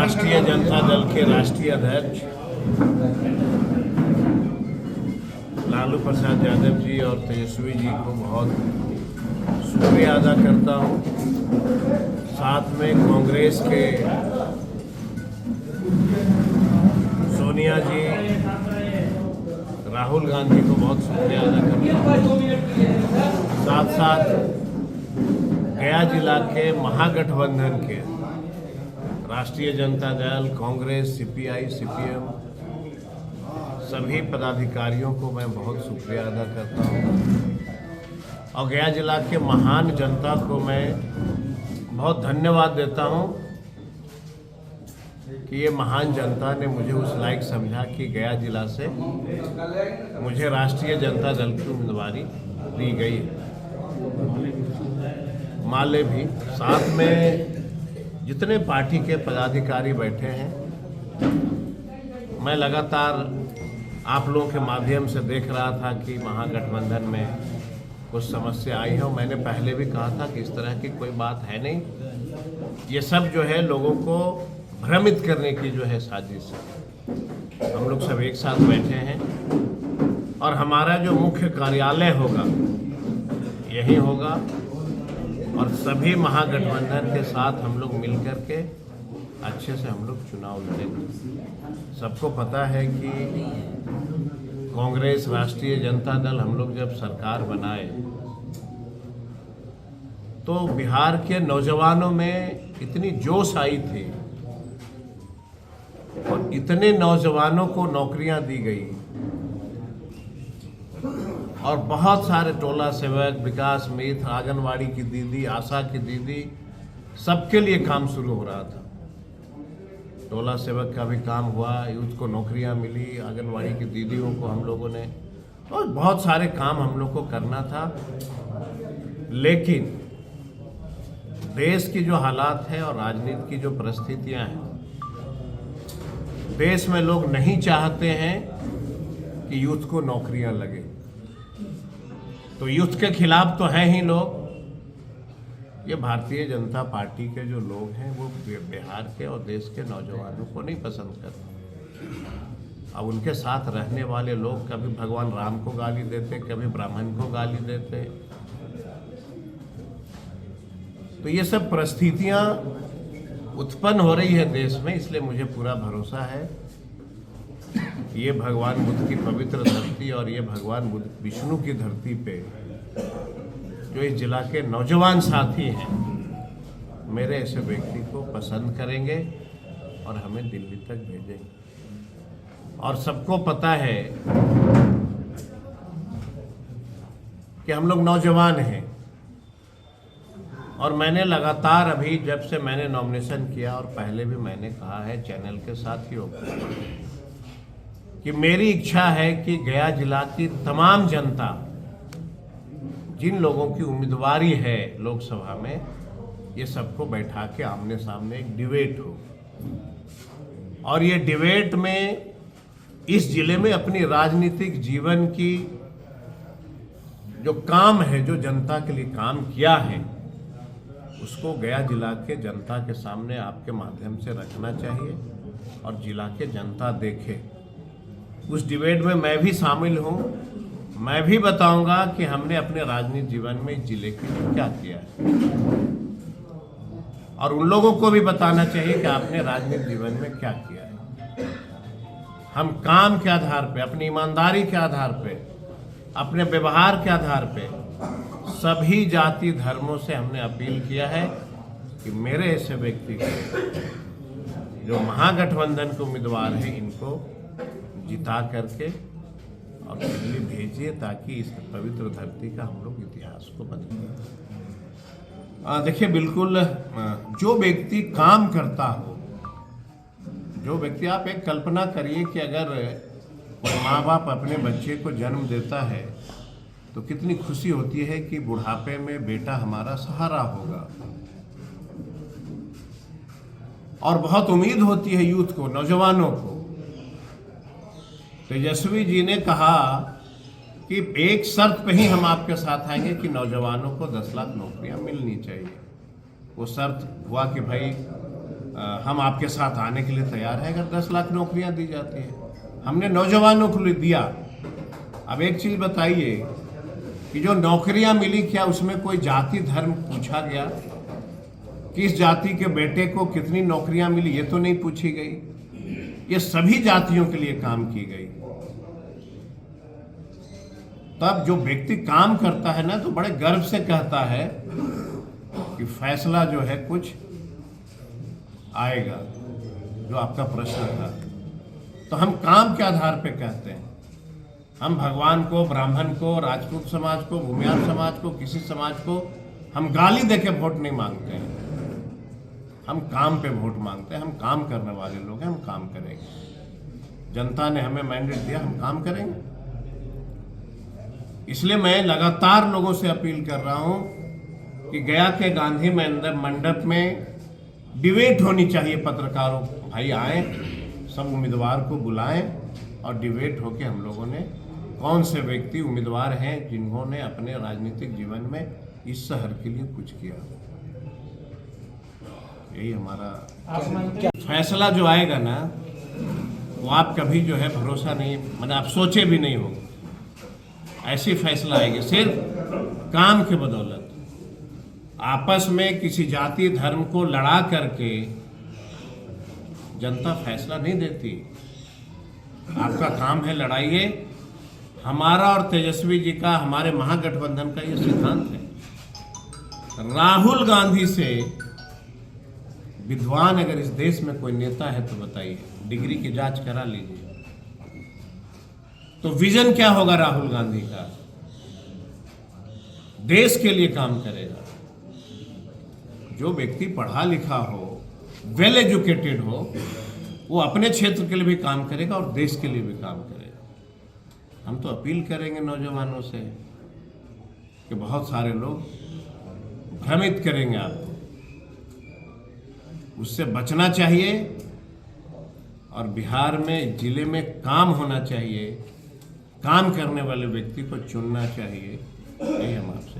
राष्ट्रीय जनता दल के राष्ट्रीय अध्यक्ष लालू प्रसाद यादव जी और तेजस्वी जी को बहुत शुक्रिया अदा करता हूँ। साथ में कांग्रेस के सोनिया जी, राहुल गांधी को बहुत शुक्रिया अदा करता हूँ। साथ साथ गया जिला के महागठबंधन के राष्ट्रीय जनता दल, कांग्रेस, सीपीआई, सीपीएम सभी पदाधिकारियों को मैं बहुत शुक्रिया अदा करता हूँ और गया जिला के महान जनता को मैं बहुत धन्यवाद देता हूँ कि ये महान जनता ने मुझे उस लायक समझा कि गया जिला से मुझे राष्ट्रीय जनता दल की उम्मीदवारी दी गई है। माले भी साथ में जितने पार्टी के पदाधिकारी बैठे हैं, मैं लगातार आप लोगों के माध्यम से देख रहा था कि महागठबंधन में कुछ समस्या आई है और मैंने पहले भी कहा था कि इस तरह की कोई बात है नहीं। ये सब जो है लोगों को भ्रमित करने की जो है साजिश है। हम लोग सब एक साथ बैठे हैं और हमारा जो मुख्य कार्यालय होगा यही होगा और सभी महागठबंधन के साथ हम लोग मिलकर के अच्छे से हम लोग चुनाव लड़ेंगे। सबको पता है कि कांग्रेस, राष्ट्रीय जनता दल हम लोग जब सरकार बनाए तो बिहार के नौजवानों में इतनी जोश आई थी और इतने नौजवानों को नौकरियां दी गई और बहुत सारे टोला सेवक, विकास मित्र, आंगनवाड़ी की दीदी, आशा की दीदी, सबके लिए काम शुरू हो रहा था। टोला सेवक का भी काम हुआ, यूथ को नौकरियां मिली, आंगनवाड़ी की दीदियों को हम लोगों ने, और बहुत सारे काम हम लोग को करना था। लेकिन देश की जो हालात है और राजनीति की जो परिस्थितियां हैं, देश में लोग नहीं चाहते हैं कि यूथ को नौकरियां लगे। तो यूथ के खिलाफ तो हैं ही लोग। ये भारतीय जनता पार्टी के जो लोग हैं वो बिहार के और देश के नौजवानों को नहीं पसंद करते। अब उनके साथ रहने वाले लोग कभी भगवान राम को गाली देते, कभी ब्राह्मण को गाली देते। तो ये सब परिस्थितियां उत्पन्न हो रही है देश में, इसलिए मुझे पूरा भरोसा है ये भगवान बुद्ध की पवित्र धरती और ये भगवान बुद्ध विष्णु की धरती पे जो इस जिला के नौजवान साथी हैं, मेरे ऐसे व्यक्ति को पसंद करेंगे और हमें दिल्ली तक भेजेंगे। और सबको पता है कि हम लोग नौजवान हैं और मैंने लगातार अभी जब से मैंने नॉमिनेशन किया और पहले भी मैंने कहा है चैनल के साथियों को कि मेरी इच्छा है कि गया जिला की तमाम जनता, जिन लोगों की उम्मीदवारी है लोकसभा में, ये सबको बैठा के आमने सामने एक डिबेट हो और ये डिबेट में इस जिले में अपनी राजनीतिक जीवन की जो काम है, जो जनता के लिए काम किया है, उसको गया जिला के जनता के सामने आपके माध्यम से रखना चाहिए और जिला के जनता देखे। उस डिबेट में मैं भी शामिल हूँ। मैं भी बताऊंगा कि हमने अपने राजनीतिक जीवन में इस जिले के लिए क्या किया है और उन लोगों को भी बताना चाहिए कि आपने राजनीतिक जीवन में क्या किया है। हम काम के आधार पे, अपनी ईमानदारी के आधार पे, अपने व्यवहार के आधार पे सभी जाति धर्मों से हमने अपील किया है कि मेरे ऐसे व्यक्ति को जो महागठबंधन के उम्मीदवार हैं, इनको जिता करके और दिल्ली भेजिए ताकि इस पवित्र धरती का हम लोग इतिहास को बदलें। देखिए, बिल्कुल जो व्यक्ति काम करता हो, जो व्यक्ति, आप एक कल्पना करिए कि अगर माँ बाप अपने बच्चे को जन्म देता है तो कितनी खुशी होती है कि बुढ़ापे में बेटा हमारा सहारा होगा और बहुत उम्मीद होती है यूथ को, नौजवानों को। तेजस्वी जी ने कहा कि एक शर्त पे ही हम आपके साथ आएंगे कि नौजवानों को 10 लाख नौकरियां मिलनी चाहिए। वो शर्त हुआ कि भाई हम आपके साथ आने के लिए तैयार हैं अगर 10 लाख नौकरियां दी जाती है। हमने नौजवानों को लिए दिया। अब एक चीज़ बताइए कि जो नौकरियां मिली, क्या उसमें कोई जाति धर्म पूछा गया? किस जाति के बेटे को कितनी नौकरियां मिली, ये तो नहीं पूछी गई। ये सभी जातियों के लिए काम की गई। तब जो व्यक्ति काम करता है ना, तो बड़े गर्व से कहता है कि फैसला जो है कुछ आएगा। जो आपका प्रश्न था, तो हम काम के आधार पे कहते हैं। हम भगवान को, ब्राह्मण को, राजपूत समाज को, भूमिहार समाज को, किसी समाज को हम गाली देके वोट नहीं मांगते हैं। हम काम पे वोट मांगते हैं। हम काम करने वाले लोग हैं, हम काम करेंगे। जनता ने हमें मैंडेट दिया, हम काम करेंगे। इसलिए मैं लगातार लोगों से अपील कर रहा हूं कि गया के गांधी मंडप में डिबेट होनी चाहिए। पत्रकारों भाई आए, सब उम्मीदवार को बुलाएं और डिबेट होके हम लोगों ने कौन से व्यक्ति उम्मीदवार हैं जिन्होंने अपने राजनीतिक जीवन में इस शहर के लिए कुछ किया। यही हमारा फैसला जो आएगा ना, वो आप कभी जो है भरोसा नहीं, मतलब आप सोचे भी नहीं होंगे। ऐसी फैसला आएगी सिर्फ काम के बदौलत। आपस में किसी जाति धर्म को लड़ा करके जनता फैसला नहीं देती। आपका काम है लड़ाइए। हमारा और तेजस्वी जी का, हमारे महागठबंधन का ये सिद्धांत है। राहुल गांधी से विद्वान अगर इस देश में कोई नेता है तो बताइए, डिग्री की जांच करा लीजिए। तो विजन क्या होगा राहुल गांधी का? देश के लिए काम करेगा। जो व्यक्ति पढ़ा लिखा हो, वेल एजुकेटेड हो, वो अपने क्षेत्र के लिए भी काम करेगा और देश के लिए भी काम करेगा। हम तो अपील करेंगे नौजवानों से कि बहुत सारे लोग भ्रमित करेंगे आपको, उससे बचना चाहिए। और बिहार में, जिले में काम होना चाहिए। काम करने वाले व्यक्ति को चुनना चाहिए। यही हम आपसे